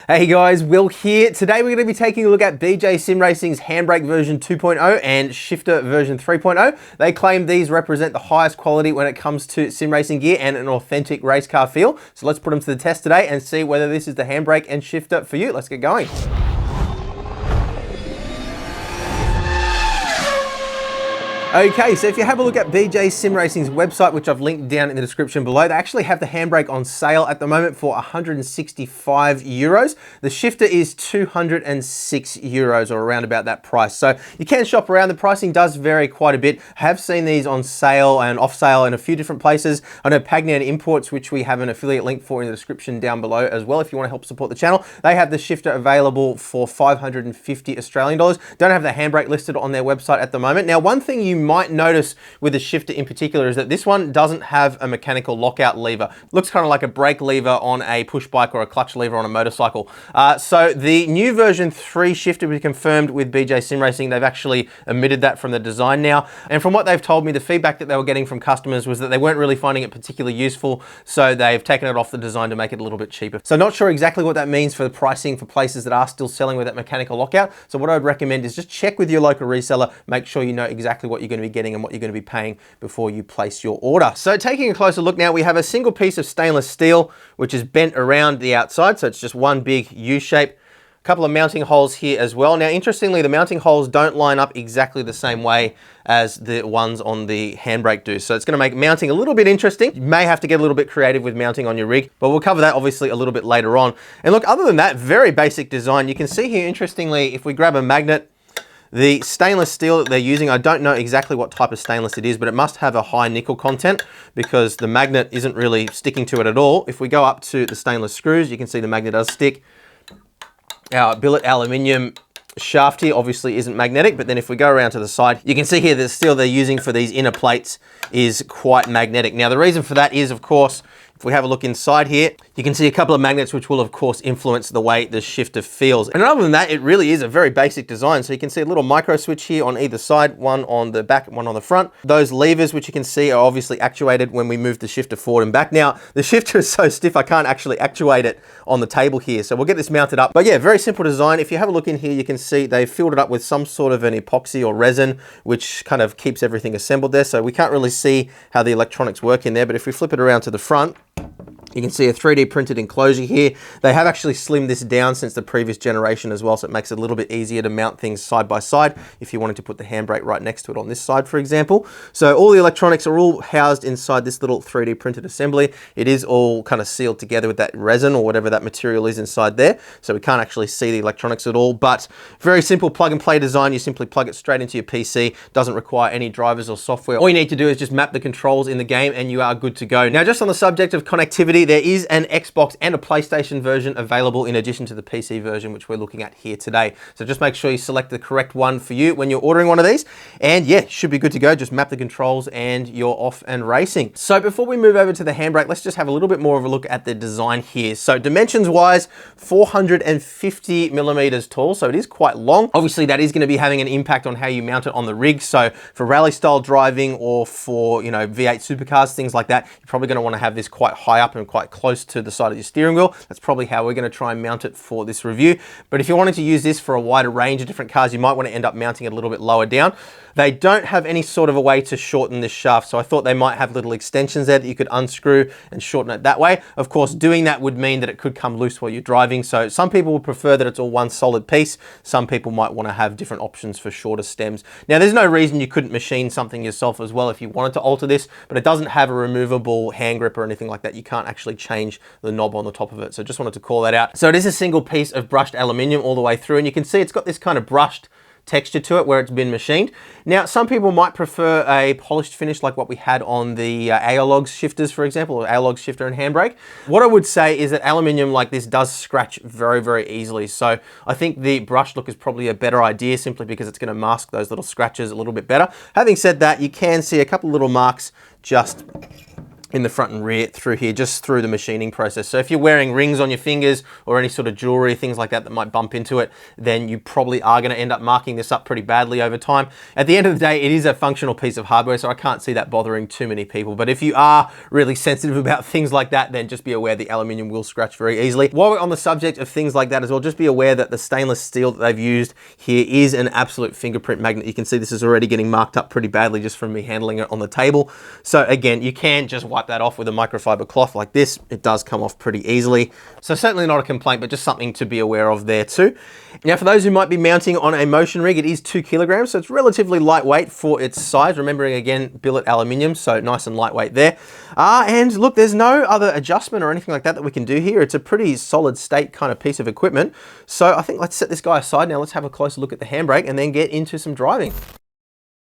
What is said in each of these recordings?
Hey guys, Will here. Today we're going to be taking a look at BJ Sim Racing's Handbrake version 2.0 and Shifter version 3.0. They claim these represent the highest quality when it comes to sim racing gear and an authentic race car feel. So let's put them to the test today and see whether this is the Handbrake and Shifter for you. Let's get going. Okay, so if you have a look at BJ Sim Racing's website, which I've linked down in the description below, they actually have the Handbrake on sale at the moment for 165 euros. The Shifter is 206 euros or around about that price. So you can shop around. The pricing does vary quite a bit. I have seen these on sale and off sale in a few different places. I know Pagnan Imports, which we have an affiliate link for in the description down below as well if you want to help support the channel. They have the Shifter available for 550 Australian dollars. Don't have the Handbrake listed on their website at the moment. Now, one thing you might notice with the Shifter in particular is that this one doesn't have a mechanical lockout lever. Looks kind of like a brake lever on a push bike or a clutch lever on a motorcycle. So the new version 3 Shifter was confirmed with BJ Sim Racing. They've actually omitted that from the design now. And from what they've told me, the feedback that they were getting from customers was that they weren't really finding it particularly useful. So they've taken it off the design to make it a little bit cheaper. So not sure exactly what that means for the pricing for places that are still selling with that mechanical lockout. So what I would recommend is just check with your local reseller, make sure you know exactly what you're going to be getting and what you're going to be paying before you place your order. So taking a closer look now, we have a single piece of stainless steel, which is bent around the outside. So it's just one big U shape. A couple of mounting holes here as well. Now, interestingly, the mounting holes don't line up exactly the same way as the ones on the Handbrake do. So it's going to make mounting a little bit interesting. You may have to get a little bit creative with mounting on your rig, but we'll cover that obviously a little bit later on. And look, other than that, very basic design. You can see here, interestingly, if we grab a magnet, the stainless steel that they're using, I don't know exactly what type of stainless it is, but it must have a high nickel content because the magnet isn't really sticking to it at all. If we go up to the stainless screws, you can see the magnet does stick. Our billet aluminium shaft here obviously isn't magnetic, but then if we go around to the side, you can see here the steel they're using for these inner plates is quite magnetic. Now, the reason for that is, of course, if we have a look inside here, you can see a couple of magnets which will of course influence the way the Shifter feels. And other than that, it really is a very basic design. So you can see a little micro switch here on either side, one on the back, one on the front. Those levers, which you can see are obviously actuated when we move the Shifter forward and back. Now, the Shifter is so stiff, I can't actually actuate it on the table here. So we'll get this mounted up. But yeah, very simple design. If you have a look in here, you can see they've filled it up with some sort of an epoxy or resin, which kind of keeps everything assembled there. So we can't really see how the electronics work in there. But if we flip it around to the front, you can see a 3D printed enclosure here. They have actually slimmed this down since the previous generation as well, so it makes it a little bit easier to mount things side by side if you wanted to put the Handbrake right next to it on this side, for example. So all the electronics are all housed inside this little 3D printed assembly. It is all kind of sealed together with that resin or whatever that material is inside there, so we can't actually see the electronics at all, but very simple plug and play design. You simply plug it straight into your PC. Doesn't require any drivers or software. All you need to do is just map the controls in the game and you are good to go. Now, just on the subject of connectivity, there is an Xbox and a PlayStation version available in addition to the PC version, which we're looking at here today. So just make sure you select the correct one for you when you're ordering one of these. And yeah, should be good to go. Just map the controls and you're off and racing. So before we move over to the Handbrake, let's just have a little bit more of a look at the design here. So dimensions wise, 450 millimeters tall. So it is quite long. Obviously that is going to be having an impact on how you mount it on the rig. So for rally style driving or for, you know, V8 supercars, things like that, you're probably going to want to have this quite high up and quite close to the side of your steering wheel. That's probably how we're going to try and mount it for this review. But if you're wanting to use this for a wider range of different cars, you might want to end up mounting it a little bit lower down. They don't have any sort of a way to shorten this shaft, so I thought they might have little extensions there that you could unscrew and shorten it that way. Of course, doing that would mean that it could come loose while you're driving, so some people would prefer that it's all one solid piece. Some people might want to have different options for shorter stems. Now, there's no reason you couldn't machine something yourself as well if you wanted to alter this, but it doesn't have a removable hand grip or anything like that. You can't actually change the knob on the top of it, so just wanted to call that out. So it is a single piece of brushed aluminium all the way through, and you can see it's got this kind of brushed texture to it where it's been machined. Now, some people might prefer a polished finish like what we had on the Aeologs shifters, for example, or Aeologs shifter and Handbrake. What I would say is that aluminium like this does scratch very, very easily. So I think the brush look is probably a better idea simply because it's going to mask those little scratches a little bit better. Having said that, you can see a couple of little marks just in the front and rear through here, just through the machining process. So if you're wearing rings on your fingers or any sort of jewelry, things like that that might bump into it, then you probably are going to end up marking this up pretty badly over time. At the end of the day, it is a functional piece of hardware, so I can't see that bothering too many people. But if you are really sensitive about things like that, then just be aware the aluminium will scratch very easily. While we're on the subject of things like that as well, just be aware that the stainless steel that they've used here is an absolute fingerprint magnet. You can see this is already getting marked up pretty badly just from me handling it on the table. So again, you can just wipe that off with a microfiber cloth like this. It does come off pretty easily. So certainly not a complaint, but just something to be aware of there too. Now, for those who might be mounting on a motion rig, it is 2 kilograms, so it's relatively lightweight for its size. Remembering again, billet aluminium, so nice and lightweight there. And look, there's no other adjustment or anything like that that we can do here. It's a pretty solid state kind of piece of equipment. So I think let's set this guy aside now. Let's have a closer look at the handbrake and then get into some driving.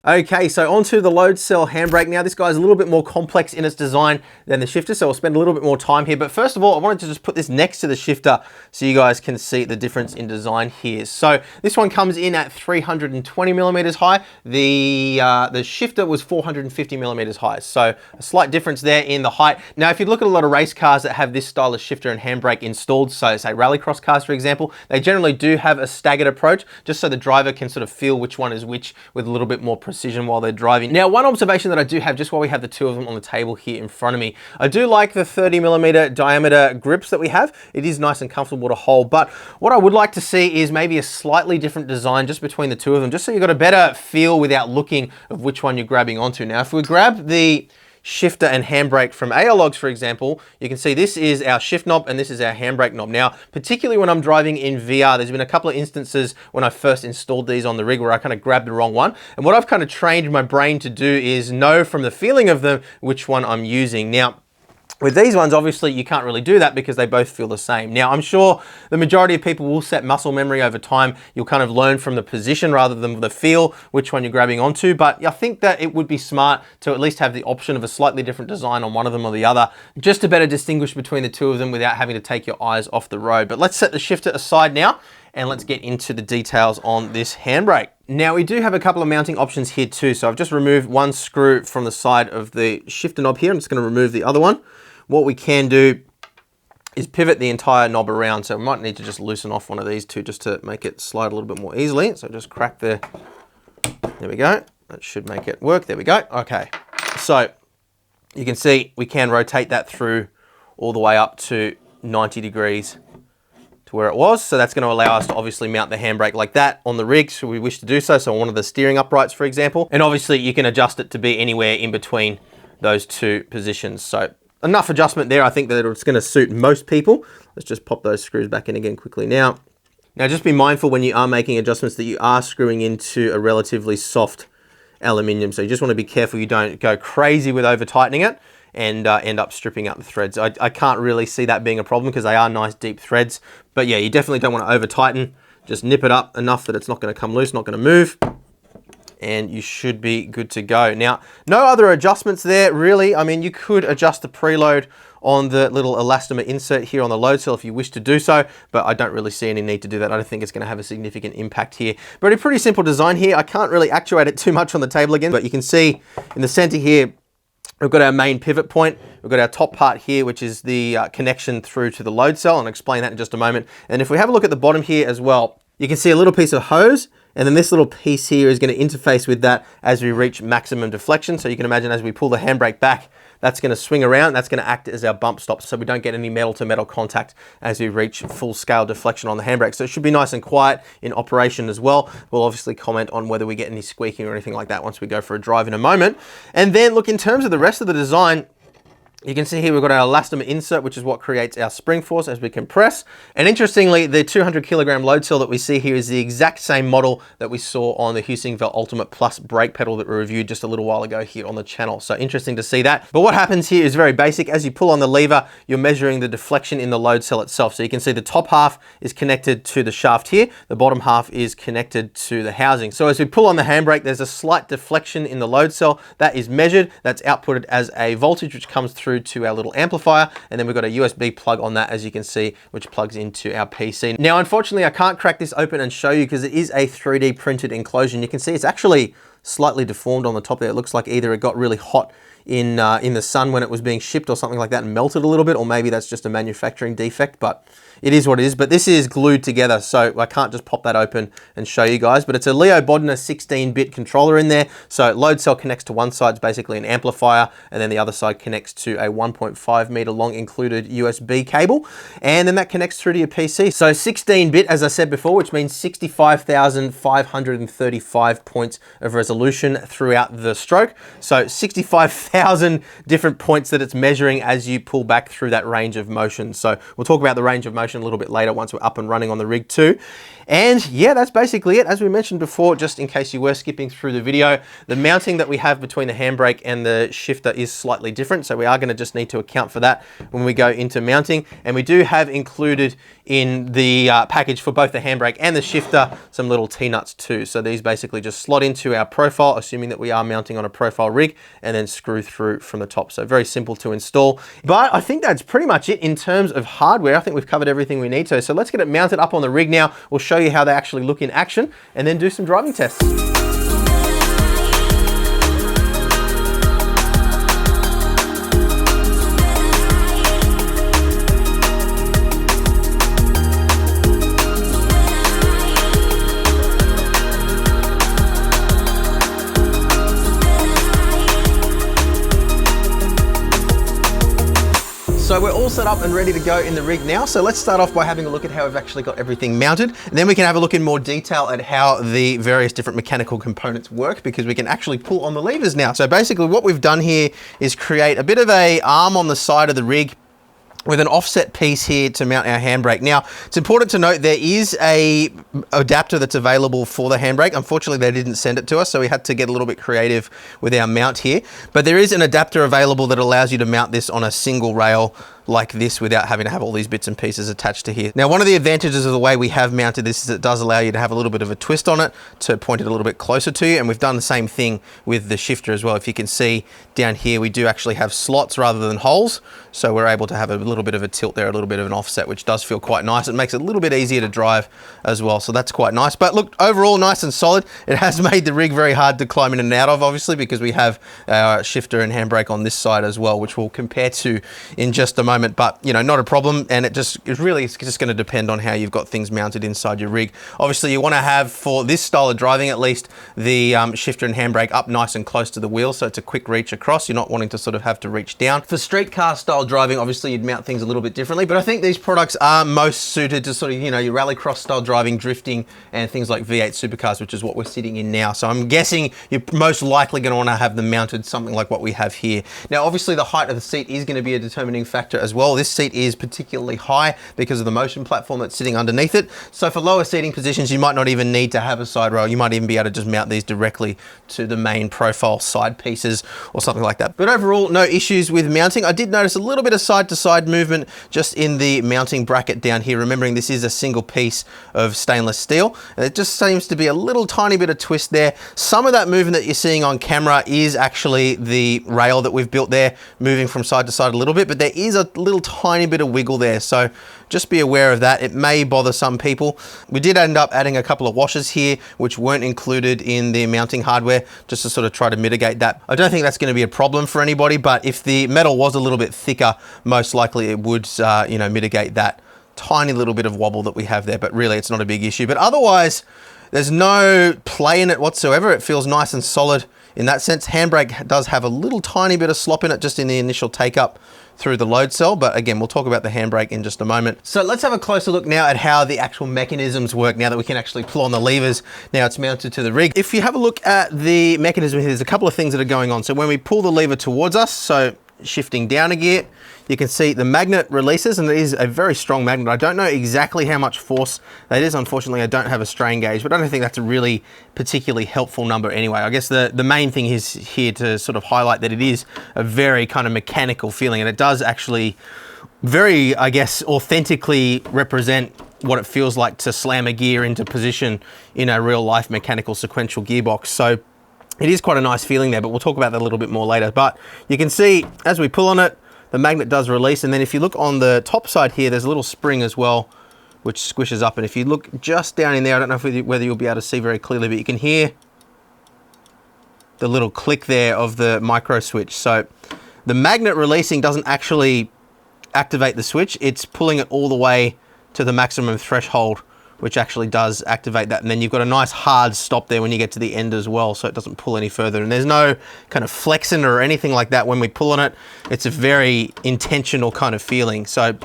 Okay, so onto the load cell handbrake now. This guy's a little bit more complex in its design than the shifter, so we'll spend a little bit more time here. But first of all, I wanted to just put this next to the shifter so you guys can see the difference in design here. So this one comes in at 320 millimeters high. The shifter was 450 millimeters high, so a slight difference there in the height. Now, if you look at a lot of race cars that have this style of shifter and handbrake installed, so say rallycross cars, for example, they generally do have a staggered approach, just so the driver can sort of feel which one is which with a little bit more precision while they're driving. Now, one observation that I do have just while we have the two of them on the table here in front of me, I do like the 30 millimeter diameter grips that we have. It is nice and comfortable to hold, but what I would like to see is maybe a slightly different design just between the two of them, just so you've got a better feel without looking of which one you're grabbing onto. Now, if we grab the shifter and handbrake from AirLogs, for example, you can see this is our shift knob and this is our handbrake knob. Now, particularly when I'm driving in VR, there's been a couple of instances when I first installed these on the rig where I kind of grabbed the wrong one. And what I've kind of trained my brain to do is know from the feeling of them which one I'm using. Now, with these ones, obviously, you can't really do that because they both feel the same. Now, I'm sure the majority of people will set muscle memory over time. You'll kind of learn from the position rather than the feel, which one you're grabbing onto. But I think that it would be smart to at least have the option of a slightly different design on one of them or the other, just to better distinguish between the two of them without having to take your eyes off the road. But let's set the shifter aside now and let's get into the details on this handbrake. Now, we do have a couple of mounting options here too. So I've just removed one screw from the side of the shifter knob here. I'm just going to remove the other one. What we can do is pivot the entire knob around. So we might need to just loosen off one of these two just to make it slide a little bit more easily. So just crack there we go. That should make it work. There we go. Okay. So you can see we can rotate that through all the way up to 90 degrees to where it was. So that's going to allow us to obviously mount the handbrake like that on the rig should we wish to do so. So on one of the steering uprights, for example. And obviously you can adjust it to be anywhere in between those two positions. So enough adjustment there. I think that it's going to suit most people. Let's just pop those screws back in again quickly now. Now, just be mindful when you are making adjustments that you are screwing into a relatively soft aluminium. So you just want to be careful you don't go crazy with over tightening it and end up stripping out the threads. I can't really see that being a problem because they are nice deep threads. But yeah, you definitely don't want to over tighten. Just nip it up enough that it's not going to come loose, not going to move. And you should be good to go. Now, no other adjustments there, really. I mean, you could adjust the preload on the little elastomer insert here on the load cell if you wish to do so, but I don't really see any need to do that. I don't think it's going to have a significant impact here. But a pretty simple design here. I can't really actuate it too much on the table again, but you can see in the center here, we've got our main pivot point. We've got our top part here, which is the connection through to the load cell. I'll explain that in just a moment. And if we have a look at the bottom here as well, you can see a little piece of hose. And then this little piece here is going to interface with that as we reach maximum deflection. So you can imagine as we pull the handbrake back, that's going to swing around. That's going to act as our bump stop so we don't get any metal to metal contact as we reach full scale deflection on the handbrake. So it should be nice and quiet in operation as well. We'll obviously comment on whether we get any squeaking or anything like that once we go for a drive in a moment. And then look, in terms of the rest of the design, you can see here we've got our elastomer insert, which is what creates our spring force as we compress. And interestingly, the 200 kilogram load cell that we see here is the exact same model that we saw on the Husingvarel Ultimate Plus brake pedal that we reviewed just a little while ago here on the channel. So interesting to see that. But what happens here is very basic. As you pull on the lever, you're measuring the deflection in the load cell itself. So you can see the top half is connected to the shaft here. The bottom half is connected to the housing. So as we pull on the handbrake, there's a slight deflection in the load cell that is measured. That's outputted as a voltage, which comes through to our little amplifier, and then we've got a USB plug on that, as you can see, which plugs into our PC. Now, unfortunately, I can't crack this open and show you because it is a 3D printed enclosure. And you can see it's actually slightly deformed on the top there. It looks like either it got really hot in the sun when it was being shipped or something like that and melted a little bit, or maybe that's just a manufacturing defect, but it is what it is. But this is glued together, so I can't just pop that open and show you guys, but it's a Leo Bodner 16-bit controller in there. So load cell connects to one side, it's basically an amplifier, and then the other side connects to a 1.5 meter long included USB cable, and then that connects through to your PC. So 16-bit, as I said before, which means 65,535 points of resolution throughout the stroke. So 65,000 different points that it's measuring as you pull back through that range of motion. So we'll talk about the range of motion a little bit later once we're up and running on the rig too. And yeah, that's basically it. As we mentioned before, just in case you were skipping through the video, the mounting that we have between the handbrake and the shifter is slightly different. So we are going to just need to account for that when we go into mounting. And we do have included in the package for both the handbrake and the shifter some little T-nuts too. So these basically just slot into our profile, assuming that we are mounting on a profile rig, and then screw through from the top. So very simple to install. But I think that's pretty much it in terms of hardware. I think we've covered everything we need to. So let's get it mounted up on the rig now. We'll show you how they actually look in action and then do some driving tests. So we're all set up and ready to go in the rig now. So let's start off by having a look at how we've actually got everything mounted. And then we can have a look in more detail at how the various different mechanical components work, because we can actually pull on the levers now. So basically what we've done here is create a bit of a arm on the side of the rig with an offset piece here to mount our handbrake. Now, it's important to note there is a adapter that's available for the handbrake. Unfortunately, they didn't send it to us, so we had to get a little bit creative with our mount here. But there is an adapter available that allows you to mount this on a single rail like this without having to have all these bits and pieces attached to here. Now, one of the advantages of the way we have mounted this is it does allow you to have a little bit of a twist on it to point it a little bit closer to you, and we've done the same thing with the shifter as well. If you can see down here, we do actually have slots rather than holes, so we're able to have a little bit of a tilt there, a little bit of an offset, which does feel quite nice. It makes it a little bit easier to drive as well, so that's quite nice. But look, overall nice and solid. It has made the rig very hard to climb in and out of, obviously, because we have our shifter and handbrake on this side as well, which we'll compare to in just a moment. But you know, not a problem, and it's really just going to depend on how you've got things mounted inside your rig. Obviously, you want to have, for this style of driving at least, the shifter and handbrake up nice and close to the wheel, so it's a quick reach across. You're not wanting to sort of have to reach down. For street car style driving, obviously you'd mount things a little bit differently, but I think these products are most suited to sort of, you know, your rallycross style driving, drifting, and things like V8 supercars, which is what we're sitting in now. So I'm guessing you're most likely going to want to have them mounted something like what we have here. Now, obviously the height of the seat is going to be a determining factor as well. This seat is particularly high because of the motion platform that's sitting underneath it. So for lower seating positions, you might not even need to have a side rail. You might even be able to just mount these directly to the main profile side pieces or something like that. But overall, no issues with mounting. I did notice a little bit of side to side movement just in the mounting bracket down here. Remembering this is a single piece of stainless steel, and it just seems to be a little tiny bit of twist there. Some of that movement that you're seeing on camera is actually the rail that we've built there, moving from side to side a little bit, but there is a little tiny bit of wiggle there, so just be aware of that. It may bother some people. We did end up adding a couple of washers here which weren't included in the mounting hardware, just to sort of try to mitigate that. I don't think that's going to be a problem for anybody, but if the metal was a little bit thicker, most likely it would you know, mitigate that tiny little bit of wobble that we have there, but really it's not a big issue. But otherwise, there's no play in it whatsoever. It feels nice and solid in that sense. Handbrake does have a little tiny bit of slop in it just in the initial take up through the load cell, but again, we'll talk about the handbrake in just a moment. So let's have a closer look now at how the actual mechanisms work now that we can actually pull on the levers. Now it's mounted to the rig. If you have a look at the mechanism here, there's a couple of things that are going on. So when we pull the lever towards us, so shifting down a gear, you can see the magnet releases, and it is a very strong magnet. I don't know exactly how much force that is. Unfortunately, I don't have a strain gauge, but I don't think that's a really particularly helpful number anyway. I guess the main thing is here to sort of highlight that it is a very kind of mechanical feeling, and it does actually very, I guess, authentically represent what it feels like to slam a gear into position in a real life mechanical sequential gearbox. So it is quite a nice feeling there, but we'll talk about that a little bit more later. But you can see as we pull on it, the magnet does release, and then if you look on the top side here, there's a little spring as well, which squishes up. And if you look just down in there, I don't know whether you'll be able to see very clearly, but you can hear the little click there of the micro switch. So the magnet releasing doesn't actually activate the switch. It's pulling it all the way to the maximum threshold, which actually does activate that. And then you've got a nice hard stop there when you get to the end as well, so it doesn't pull any further. And there's no kind of flexing or anything like that when we pull on it. It's a very intentional kind of feeling. So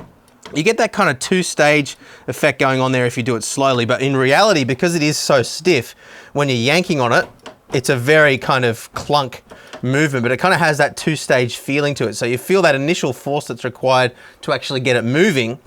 you get that kind of two-stage effect going on there if you do it slowly. But in reality, because it is so stiff, when you're yanking on it, it's a very kind of clunk movement, but it kind of has that two-stage feeling to it. So you feel that initial force that's required to actually get it moving.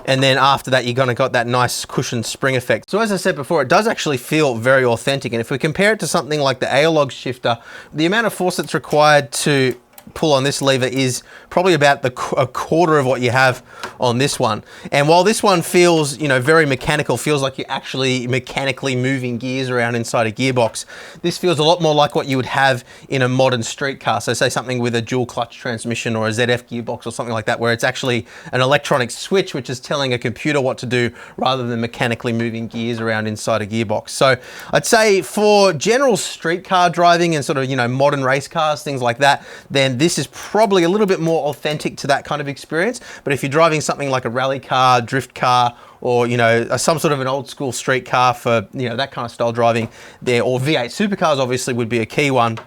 And then after that, you're gonna got that nice cushioned spring effect. So as I said before, it does actually feel very authentic. And if we compare it to something like the analog shifter, the amount of force that's required to pull on this lever is probably about a quarter of what you have on this one. And while this one feels, you know, very mechanical, feels like you're actually mechanically moving gears around inside a gearbox, this feels a lot more like what you would have in a modern street car. So say something with a dual clutch transmission or a ZF gearbox or something like that, where it's actually an electronic switch which is telling a computer what to do rather than mechanically moving gears around inside a gearbox. So I'd say for general street car driving and sort of, you know, modern race cars, things like that, then this is probably a little bit more authentic to that kind of experience. But if you're driving something like a rally car, drift car, or, you know, some sort of an old school street car for, you know, that kind of style driving there, or V8 supercars obviously would be a key one,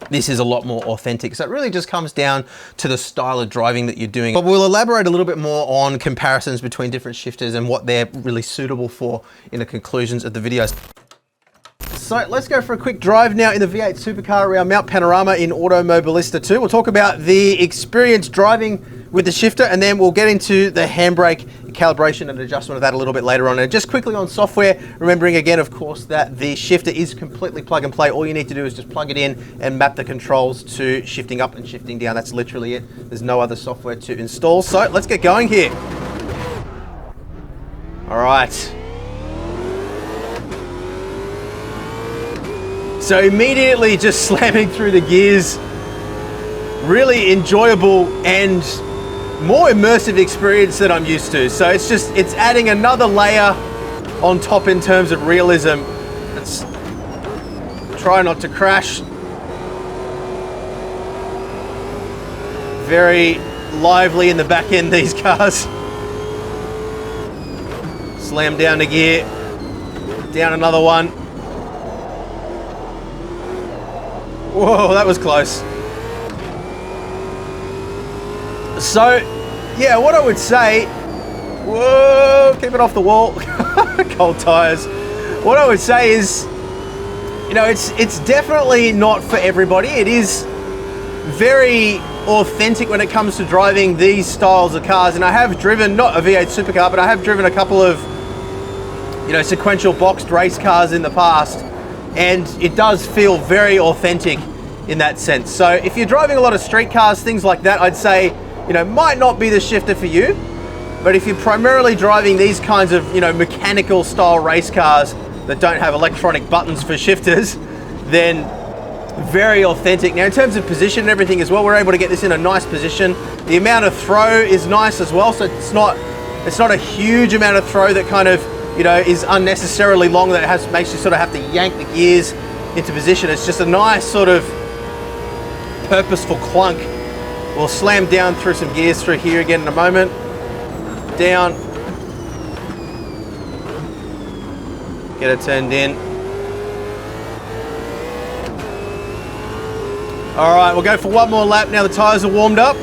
this is a lot more authentic. So it really just comes down to the style of driving that you're doing. But we'll elaborate a little bit more on comparisons between different shifters and what they're really suitable for in the conclusions of the videos. So let's go for a quick drive now in the V8 supercar around Mount Panorama in Automobilista 2. We'll talk about the experience driving with the shifter, and then we'll get into the handbrake calibration and adjustment of that a little bit later on. And just quickly on software, remembering again, of course, that the shifter is completely plug and play. All you need to do is just plug it in and map the controls to shifting up and shifting down. That's literally it. There's no other software to install. So let's get going here. All right. So immediately just slamming through the gears, really enjoyable and more immersive experience than I'm used to. So it's adding another layer on top in terms of realism. Let's try not to crash. Very lively in the back end, these cars. Slam down a gear, down another one. Whoa, that was close. So, yeah, what I would say, whoa, keep it off the wall, cold tires. What I would say is, you know, it's definitely not for everybody. It is very authentic when it comes to driving these styles of cars. And I have driven, not a V8 supercar, but I have driven a couple of, you know, sequential boxed race cars in the past. And it does feel very authentic in that sense. So if you're driving a lot of street cars, things like that, I'd say, you know, might not be the shifter for you. But if you're primarily driving these kinds of, you know, mechanical style race cars that don't have electronic buttons for shifters, then very authentic. Now in terms of position and everything as well, we're able to get this in a nice position. The amount of throw is nice as well, so it's not a huge amount of throw that kind of, you know, is unnecessarily long, that makes you sort of have to yank the gears into position. It's just a nice sort of purposeful clunk. We'll slam down through some gears through here again in a moment. Down. Get it turned in. All right, we'll go for one more lap now the tires are warmed up.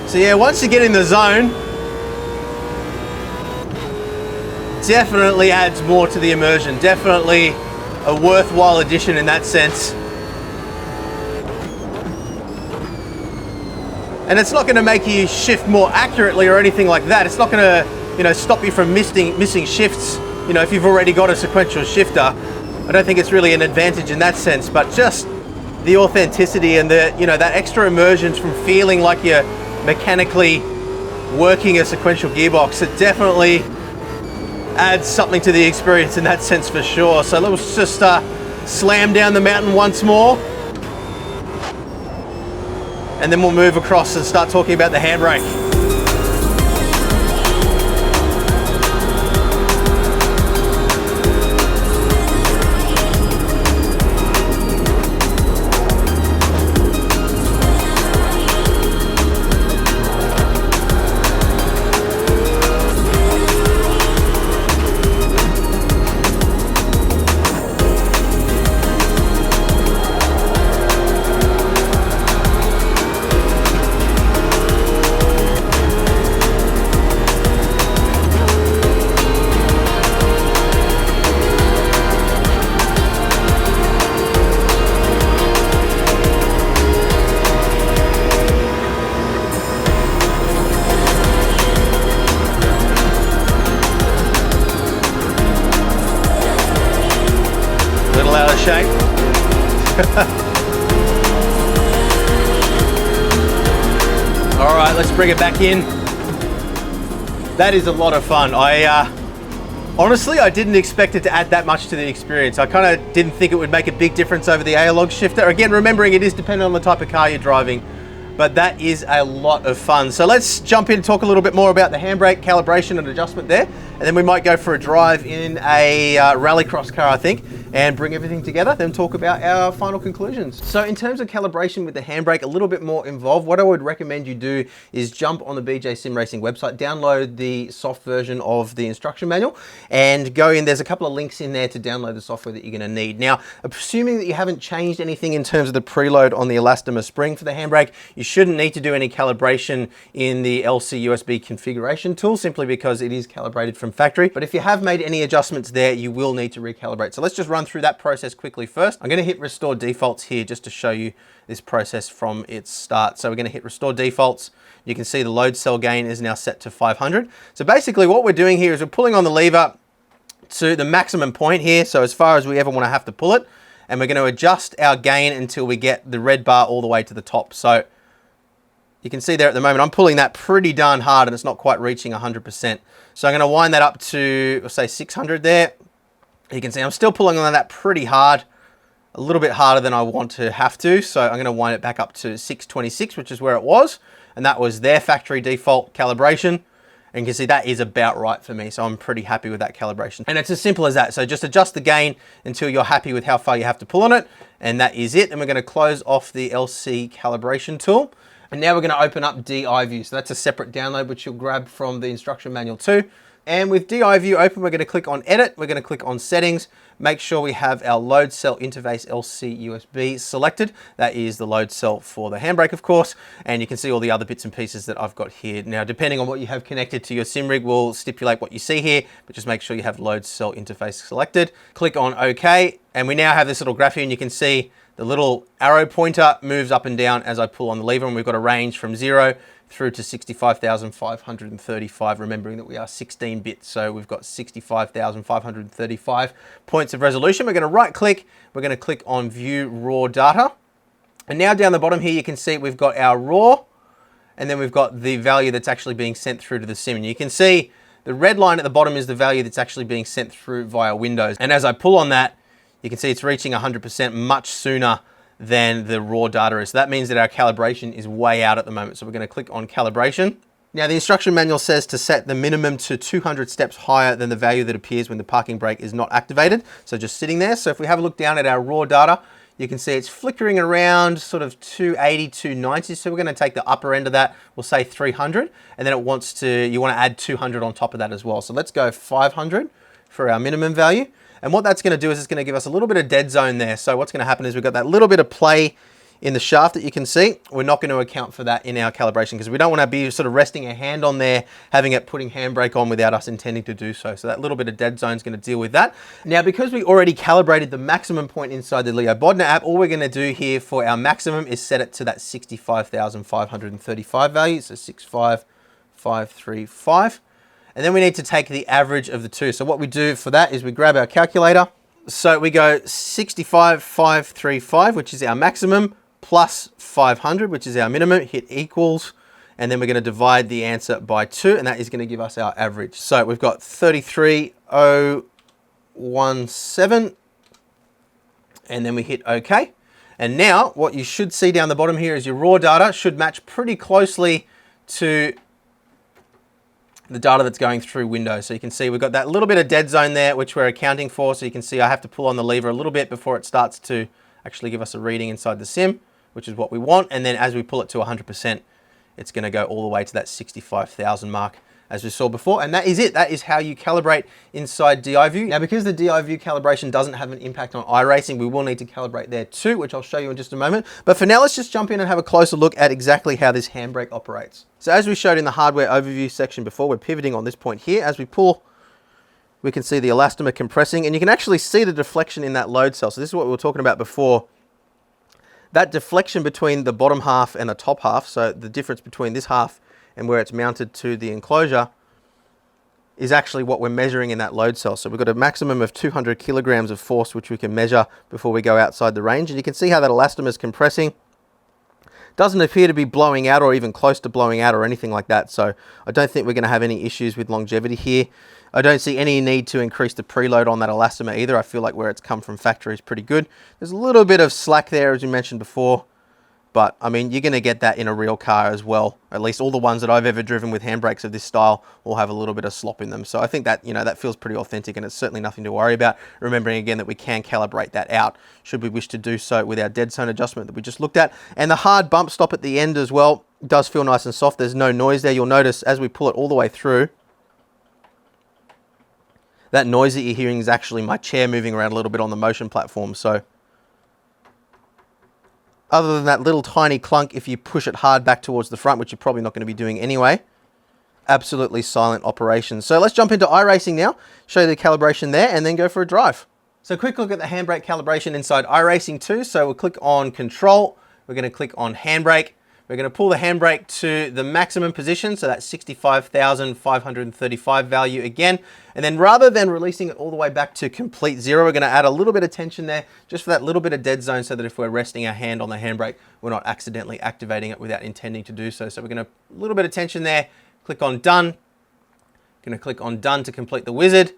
So yeah, once you get in the zone, definitely adds more to the immersion. Definitely a worthwhile addition in that sense. And it's not going to make you shift more accurately or anything like that. It's not going to, you know, stop you from missing shifts. You know, if you've already got a sequential shifter, I don't think it's really an advantage in that sense. But just the authenticity and the, you know, that extra immersion from feeling like you're mechanically working a sequential gearbox, it definitely adds something to the experience in that sense for sure. So let's just slam down the mountain once more. and then we'll move across and start talking about the handbrake. Little out of shape. All right, let's bring it back in. That is a lot of fun. Honestly, I didn't expect it to add that much to the experience. I kind of didn't think it would make a big difference over the analog shifter. Again, remembering it is dependent on the type of car you're driving, but that is a lot of fun. So let's jump in and talk a little bit more about the handbrake calibration and adjustment there. And then we might go for a drive in a rallycross car, I think, and bring everything together, then talk about our final conclusions. So in terms of calibration with the handbrake, a little bit more involved. What I would recommend you do is jump on the BJ Sim Racing website, download the soft version of the instruction manual, and go in. There's a couple of links in there to download the software that you're gonna need. Now, assuming that you haven't changed anything in terms of the preload on the elastomer spring for the handbrake, you shouldn't need to do any calibration in the LC USB configuration tool, simply because it is calibrated from factory. But if you have made any adjustments there, you will need to recalibrate. So let's just run through that process quickly first. I'm gonna hit restore defaults here just to show you this process from its start. So we're gonna hit restore defaults. You can see the load cell gain is now set to 500. So basically what we're doing here is we're pulling on the lever to the maximum point here, so as far as we ever wanna have to pull it, and we're gonna adjust our gain until we get the red bar all the way to the top. So you can see there at the moment, I'm pulling that pretty darn hard and it's not quite reaching 100%. So I'm gonna wind that up to, let's say 600 there. You can see I'm still pulling on that pretty hard, a little bit harder than I want to have to. So I'm gonna wind it back up to 626, which is where it was. And that was their factory default calibration. And you can see that is about right for me. So I'm pretty happy with that calibration. And it's as simple as that. So just adjust the gain until you're happy with how far you have to pull on it. And that is it. And we're gonna close off the LC calibration tool. And now we're gonna open up DI view. So that's a separate download, which you'll grab from the instruction manual too. And with DI view open, we're gonna click on edit. We're gonna click on settings. Make sure we have our load cell interface LC USB selected. That is the load cell for the handbrake, of course. And you can see all the other bits and pieces that I've got here. Now, depending on what you have connected to your sim rig will stipulate what you see here, but just make sure you have load cell interface selected. Click on OK. And we now have this little graph here, and you can see the little arrow pointer moves up and down as I pull on the lever, and we've got a range from 0 through to 65,535, remembering that we are 16 bits. So we've got 65,535 points of resolution. We're gonna right click, we're gonna click on view raw data. And now down the bottom here, you can see we've got our raw, and then we've got the value that's actually being sent through to the sim. And you can see the red line at the bottom is the value that's actually being sent through via Windows. And as I pull on that, you can see it's reaching 100% much sooner than the raw data is. So that means that our calibration is way out at the moment. So we're gonna click on calibration. Now the instruction manual says to set the minimum to 200 steps higher than the value that appears when the parking brake is not activated. So just sitting there. So if we have a look down at our raw data, you can see it's flickering around sort of 280, 290. So we're gonna take the upper end of that, we'll say 300. And then you wanna add 200 on top of that as well. So let's go 500 for our minimum value. And what that's gonna do is it's gonna give us a little bit of dead zone there. So what's gonna happen is we've got that little bit of play in the shaft that you can see. We're not gonna account for that in our calibration because we don't wanna be sort of resting a hand on there, having it putting handbrake on without us intending to do so. So that little bit of dead zone is gonna deal with that. Now, because we already calibrated the maximum point inside the Leo Bodner app, all we're gonna do here for our maximum is set it to that 65,535 value. So 65,535. And then we need to take the average of the two. So what we do for that is we grab our calculator. So we go 65,535, which is our maximum, plus 500, which is our minimum, hit equals, and then we're gonna divide the answer by 2, and that is gonna give us our average. So we've got 33,017, and then we hit OK. And now what you should see down the bottom here is your raw data should match pretty closely to the data that's going through Windows. So you can see we've got that little bit of dead zone there, which we're accounting for. So you can see I have to pull on the lever a little bit before it starts to actually give us a reading inside the sim, which is what we want. And then as we pull it to 100%, it's going to go all the way to that 65,000 mark, as we saw before. And that is it. That is how you calibrate inside DiView. Now, because the DiView calibration doesn't have an impact on iRacing, we will need to calibrate there too, which I'll show you in just a moment. But for now, let's just jump in and have a closer look at exactly how this handbrake operates. So as we showed in the hardware overview section before, we're pivoting on this point here. As we pull, we can see the elastomer compressing, and you can actually see the deflection in that load cell. So this is what we were talking about before. That deflection between the bottom half and the top half, so the difference between this half and where it's mounted to the enclosure, is actually what we're measuring in that load cell. So we've got a maximum of 200 kilograms of force, which we can measure before we go outside the range. And you can see how that elastomer is compressing. Doesn't appear to be blowing out or even close to blowing out or anything like that. So I don't think we're going to have any issues with longevity here. I don't see any need to increase the preload on that elastomer either. I feel like where it's come from factory is pretty good. There's a little bit of slack there, as you mentioned before. But, I mean, you're going to get that in a real car as well. At least all the ones that I've ever driven with handbrakes of this style will have a little bit of slop in them. So I think that, you know, that feels pretty authentic, and it's certainly nothing to worry about. Remembering again that we can calibrate that out should we wish to do so with our dead zone adjustment that we just looked at. And the hard bump stop at the end as well does feel nice and soft. There's no noise there. You'll notice as we pull it all the way through, that noise that you're hearing is actually my chair moving around a little bit on the motion platform. So other than that little tiny clunk if you push it hard back towards the front, which you're probably not going to be doing anyway, absolutely silent operation. So let's jump into iRacing now, show you the calibration there, and then go for a drive. So quick look at the handbrake calibration inside iRacing 2. So we'll click on Control. We're going to click on Handbrake. We're going to pull the handbrake to the maximum position, so that's 65,535 value again. And then rather than releasing it all the way back to complete zero, we're going to add a little bit of tension there, just for that little bit of dead zone, so that if we're resting our hand on the handbrake, we're not accidentally activating it without intending to do so. So we're going to, a little bit of tension there, click on Done. Going to click on Done to complete the wizard.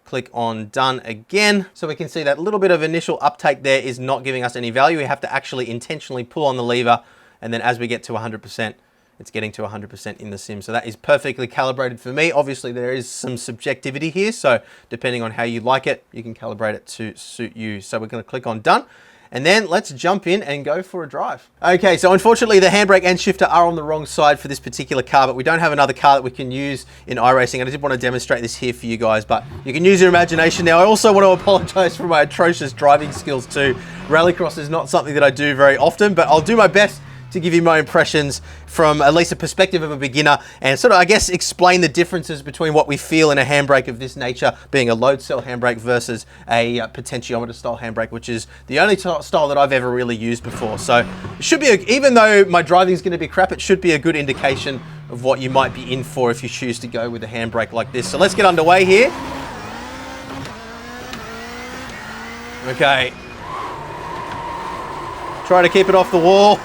Click on Done again. So we can see that little bit of initial uptake there is not giving us any value. We have to actually intentionally pull on the lever, and then as we get to 100%, it's getting to 100% in the sim. So that is perfectly calibrated for me. Obviously, there is some subjectivity here. So depending on how you like it, you can calibrate it to suit you. So we're going to click on Done. And then let's jump in and go for a drive. Okay, so unfortunately the handbrake and shifter are on the wrong side for this particular car, but we don't have another car that we can use in iRacing. And I did want to demonstrate this here for you guys, but you can use your imagination now. I also want to apologize for my atrocious driving skills too. Rallycross is not something that I do very often, but I'll do my best to give you my impressions from at least a perspective of a beginner, and sort of, I guess, explain the differences between what we feel in a handbrake of this nature, being a load cell handbrake versus a potentiometer style handbrake, which is the only style that I've ever really used before. So it should be, even though my driving is going to be crap, it should be a good indication of what you might be in for if you choose to go with a handbrake like this. So let's get underway here. Okay. Try to keep it off the wall.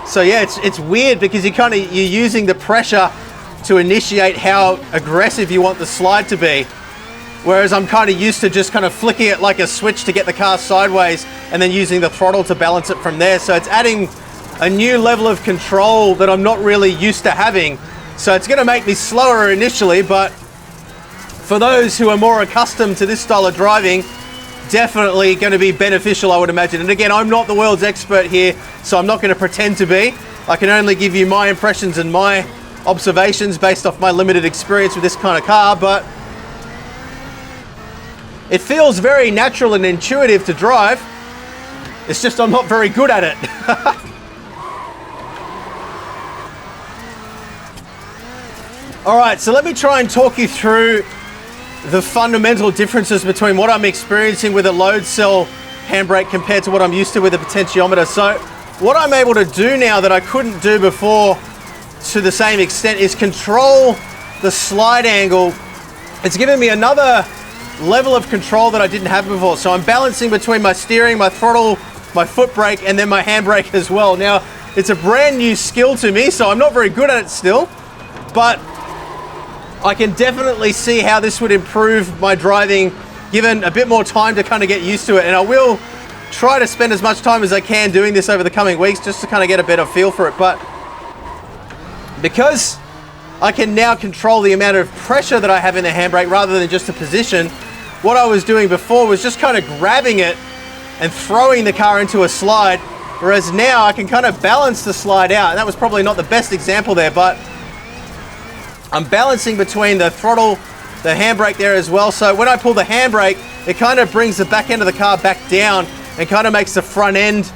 So yeah, it's weird because you're using the pressure to initiate how aggressive you want the slide to be. Whereas I'm kind of used to just kind of flicking it like a switch to get the car sideways and then using the throttle to balance it from there. So it's adding a new level of control that I'm not really used to having. So it's going to make me slower initially, but for those who are more accustomed to this style of driving, definitely going to be beneficial, I would imagine. And again, I'm not the world's expert here, so I'm not going to pretend to be. I can only give you my impressions and my observations based off my limited experience with this kind of car, but it feels very natural and intuitive to drive. It's just I'm not very good at it. All right, so let me try and talk you through the fundamental differences between what I'm experiencing with a load cell handbrake compared to what I'm used to with a potentiometer. So what I'm able to do now that I couldn't do before to the same extent is control the slide angle. It's given me another level of control that I didn't have before. So I'm balancing between my steering, my throttle, my foot brake, and then my handbrake as well. Now, it's a brand new skill to me, so I'm not very good at it still, but I can definitely see how this would improve my driving, given a bit more time to kind of get used to it. And I will try to spend as much time as I can doing this over the coming weeks just to kind of get a better feel for it. But because I can now control the amount of pressure that I have in the handbrake rather than just a position, what I was doing before was just kind of grabbing it and throwing the car into a slide, whereas now I can kind of balance the slide out. And that was probably not the best example there, but I'm balancing between the throttle, the handbrake there as well. So when I pull the handbrake, it kind of brings the back end of the car back down and kind of makes the front end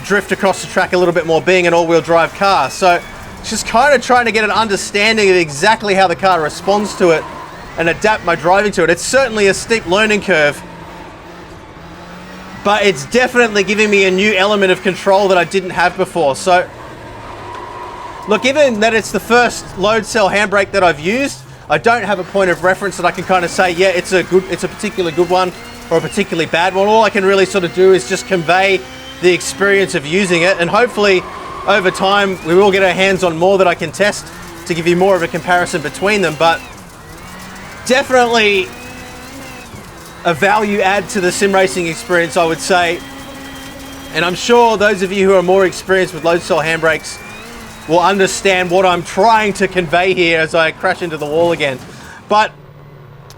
drift across the track a little bit more, being an all-wheel drive car. So just kind of trying to get an understanding of exactly how the car responds to it and adapt my driving to it. It's certainly a steep learning curve, but it's definitely giving me a new element of control that I didn't have before. So look, given that it's the first load cell handbrake that I've used, I don't have a point of reference that I can kind of say, yeah, it's a particularly good one or a particularly bad one. All I can really sort of do is just convey the experience of using it, and hopefully over time we will get our hands on more that I can test to give you more of a comparison between them. But definitely a value add to the sim racing experience, I would say. And I'm sure those of you who are more experienced with load cell handbrakes will understand what I'm trying to convey here as I crash into the wall again. But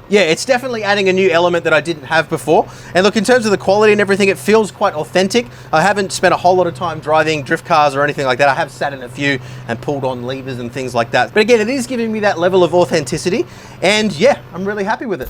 yeah, it's definitely adding a new element that I didn't have before. And look, in terms of the quality and everything, it feels quite authentic. I haven't spent a whole lot of time driving drift cars or anything like that. I have sat in a few and pulled on levers and things like that. But again, it is giving me that level of authenticity. And yeah, I'm really happy with it.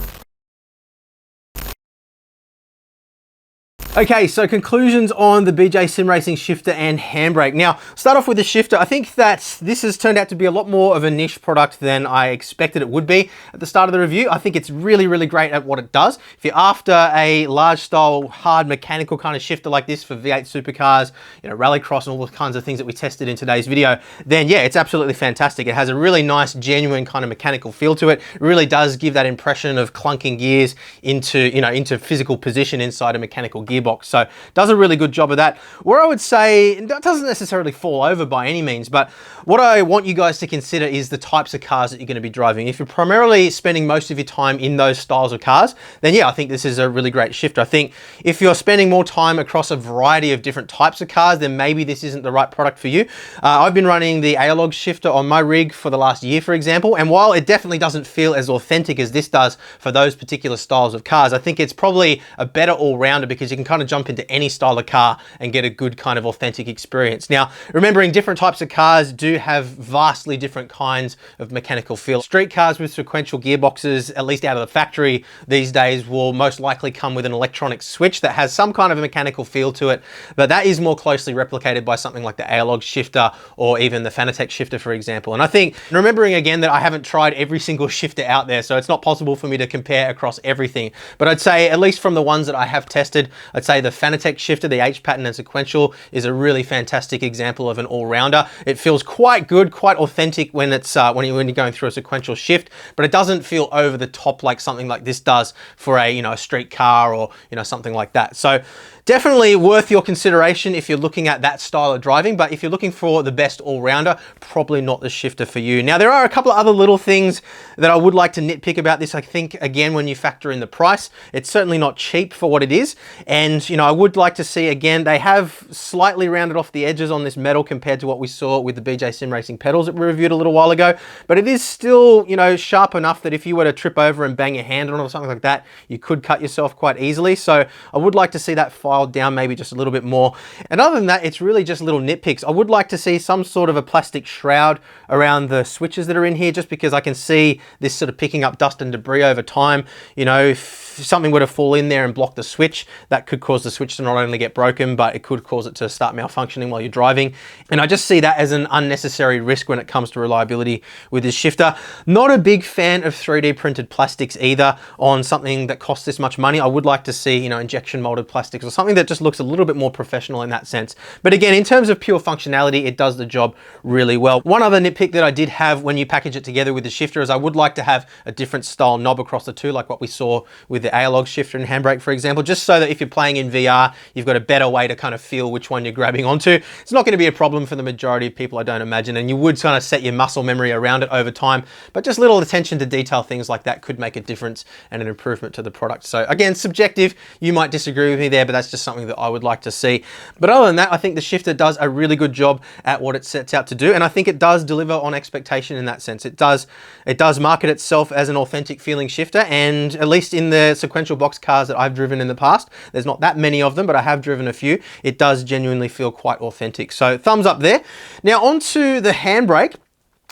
Okay, so conclusions on the BJ Sim Racing shifter and handbrake. Now, start off with the shifter. I think that this has turned out to be a lot more of a niche product than I expected it would be at the start of the review. I think it's really, really great at what it does. If you're after a large style, hard mechanical kind of shifter like this for V8 supercars, you know, rallycross and all the kinds of things that we tested in today's video, then yeah, it's absolutely fantastic. It has a really nice, genuine kind of mechanical feel to it. It really does give that impression of clunking gears into, you know, into physical position inside a mechanical gearbox. So does a really good job of that. Where I would say it doesn't necessarily fall over by any means, but what I want you guys to consider is the types of cars that you're going to be driving. If you're primarily spending most of your time in those styles of cars, then yeah, I think this is a really great shifter. I think if you're spending more time across a variety of different types of cars, then maybe this isn't the right product for you. I've been running the analog shifter on my rig for the last year, for example, and while it definitely doesn't feel as authentic as this does for those particular styles of cars, I think it's probably a better all-rounder because you can kind of jump into any style of car and get a good kind of authentic experience. Now, remembering different types of cars do have vastly different kinds of mechanical feel. Street cars with sequential gearboxes, at least out of the factory these days, will most likely come with an electronic switch that has some kind of a mechanical feel to it, but that is more closely replicated by something like the analog shifter or even the Fanatec shifter, for example. And I think, remembering again that I haven't tried every single shifter out there, so it's not possible for me to compare across everything, but I'd say, at least from the ones that I have tested, I'd say the Fanatec shifter, the H pattern and Sequential, is a really fantastic example of an all-rounder. It feels quite good, quite authentic when it's when you're going through a sequential shift, but it doesn't feel over the top like something like this does for a, you know, a street car or, you know, something like that. So definitely worth your consideration if you're looking at that style of driving, but if you're looking for the best all-rounder, probably not the shifter for you. Now, there are a couple of other little things that I would like to nitpick about this. I think, again, when you factor in the price, it's certainly not cheap for what it is. And, you know, I would like to see, again, they have slightly rounded off the edges on this metal compared to what we saw with the BJ Sim Racing pedals that we reviewed a little while ago, but it is still, you know, sharp enough that if you were to trip over and bang your hand on it or something like that, you could cut yourself quite easily. So I would like to see that filed down maybe just a little bit more. And other than that, it's really just little nitpicks. I would like to see some sort of a plastic shroud around the switches that are in here, just because I can see this sort of picking up dust and debris over time. You know, if something were to fall in there and block the switch, that could cause the switch to not only get broken, but it could cause it to start malfunctioning while you're driving. And I just see that as an unnecessary risk when it comes to reliability with this shifter. Not a big fan of 3D printed plastics either on something that costs this much money. I would like to see, you know, injection molded plastics or something something that just looks a little bit more professional in that sense. But again, in terms of pure functionality, it does the job really well. One other nitpick that I did have when you package it together with the shifter is I would like to have a different style knob across the two, like what we saw with the analog shifter and Handbrake, for example, just so that if you're playing in VR, you've got a better way to kind of feel which one you're grabbing onto. It's not going to be a problem for the majority of people, I don't imagine, and you would kind of set your muscle memory around it over time, but just little attention to detail, things like that could make a difference and an improvement to the product. So again, subjective, you might disagree with me there, but that's just something that I would like to see. But other than that, I think the shifter does a really good job at what it sets out to do, and I think it does deliver on expectation in that sense. It does market itself as an authentic feeling shifter, and at least in the sequential box cars that I've driven in the past, there's not that many of them, but I have driven a few, it does genuinely feel quite authentic. So thumbs up there. Now onto the Handbrake.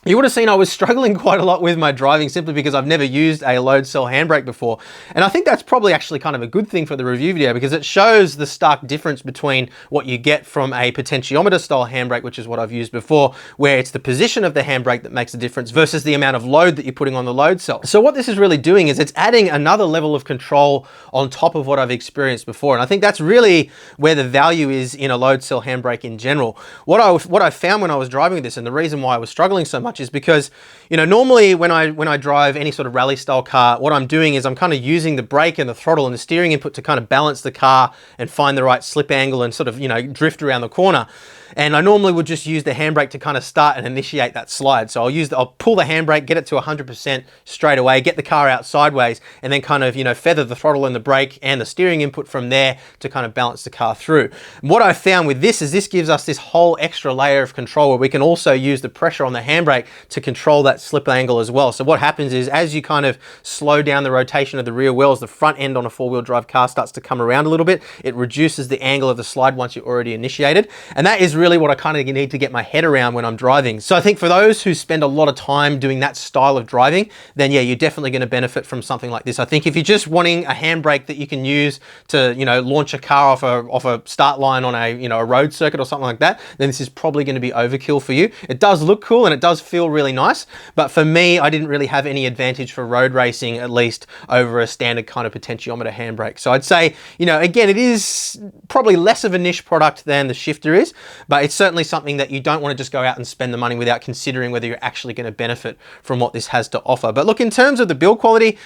You would have seen I was struggling quite a lot with my driving simply because I've never used a load cell handbrake before. And I think that's probably actually kind of a good thing for the review video because it shows the stark difference between what you get from a potentiometer style handbrake, which is what I've used before, where it's the position of the handbrake that makes a difference versus the amount of load that you're putting on the load cell. So what this is really doing is it's adding another level of control on top of what I've experienced before. And I think that's really where the value is in a load cell handbrake in general. What I found when I was driving this, and the reason why I was struggling so much is because, you know, normally when I drive any sort of rally style car, what I'm doing is I'm kind of using the brake and the throttle and the steering input to kind of balance the car and find the right slip angle and sort of, you know, drift around the corner. And I normally would just use the handbrake to kind of start and initiate that slide. So I'll pull the handbrake, get it to 100% straight away, get the car out sideways, and then kind of, you know, feather the throttle and the brake and the steering input from there to kind of balance the car through. And what I found with this is this gives us this whole extra layer of control where we can also use the pressure on the handbrake to control that slip angle as well. So what happens is as you kind of slow down the rotation of the rear wheels, the front end on a four-wheel drive car starts to come around a little bit. It reduces the angle of the slide once you're already initiated. And that is really what I kind of need to get my head around when I'm driving. So I think for those who spend a lot of time doing that style of driving, then yeah, you're definitely going to benefit from something like this. I think if you're just wanting a handbrake that you can use to, you know, launch a car off a start line on a, you know, a road circuit or something like that, then this is probably going to be overkill for you. It does look cool and it does feel really nice, but for me, I didn't really have any advantage for road racing, at least over a standard kind of potentiometer handbrake. So I'd say, you know, again, it is probably less of a niche product than the shifter is, but it's certainly something that you don't want to just go out and spend the money without considering whether you're actually going to benefit from what this has to offer. But look, in terms of the build quality,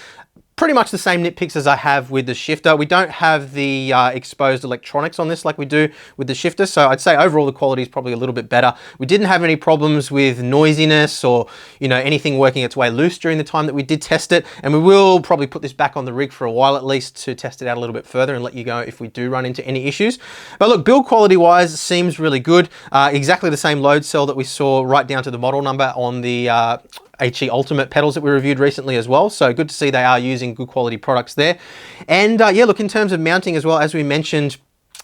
pretty much the same nitpicks as I have with the shifter. We don't have the exposed electronics on this like we do with the shifter, so I'd say overall the quality is probably a little bit better. We didn't have any problems with noisiness or, you know, anything working its way loose during the time that we did test it, and we will probably put this back on the rig for a while at least to test it out a little bit further and let you go if we do run into any issues. But look, build quality wise seems really good. Exactly the same load cell that we saw right down to the model number on the HE Ultimate pedals that we reviewed recently as well. So good to see they are using good quality products there. And yeah, look, in terms of mounting as well, as we mentioned,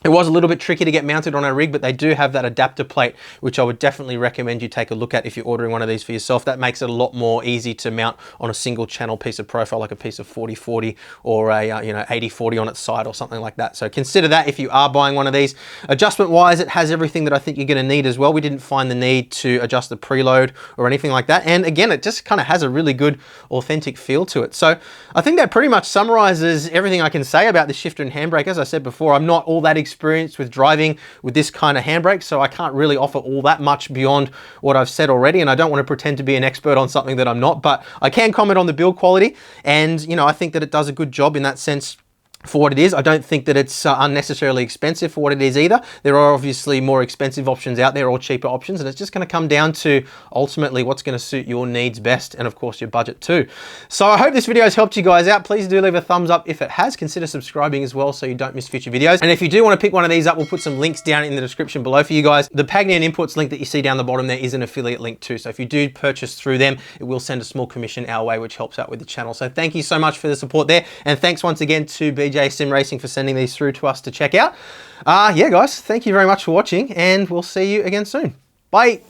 it was a little bit tricky to get mounted on our rig, but they do have that adapter plate, which I would definitely recommend you take a look at if you're ordering one of these for yourself. That makes it a lot more easy to mount on a single channel piece of profile, like a piece of 40/40 or a you know, 80/40 on its side or something like that. So consider that if you are buying one of these. Adjustment wise, it has everything that I think you're going to need as well. We didn't find the need to adjust the preload or anything like that. And again, it just kind of has a really good authentic feel to it. So I think that pretty much summarizes everything I can say about the shifter and handbrake. As I said before, I'm not all that experienced with driving with this kind of handbrake, so I can't really offer all that much beyond what I've said already, and I don't want to pretend to be an expert on something that I'm not, but I can comment on the build quality, and you know, I think that it does a good job in that sense for what it is. I don't think that it's unnecessarily expensive for what it is either. There are obviously more expensive options out there or cheaper options, and it's just going to come down to ultimately what's going to suit your needs best and of course your budget too. So I hope this video has helped you guys out. Please do leave a thumbs up if it has. Consider subscribing as well so you don't miss future videos. And if you do want to pick one of these up, we'll put some links down in the description below for you guys. The Pagnian Inputs link that you see down the bottom there is an affiliate link too. So if you do purchase through them, it will send a small commission our way, which helps out with the channel. So thank you so much for the support there. And thanks once again to BJ Sim Racing for sending these through to us to check out. Yeah, guys, thank you very much for watching, and we'll see you again soon. Bye.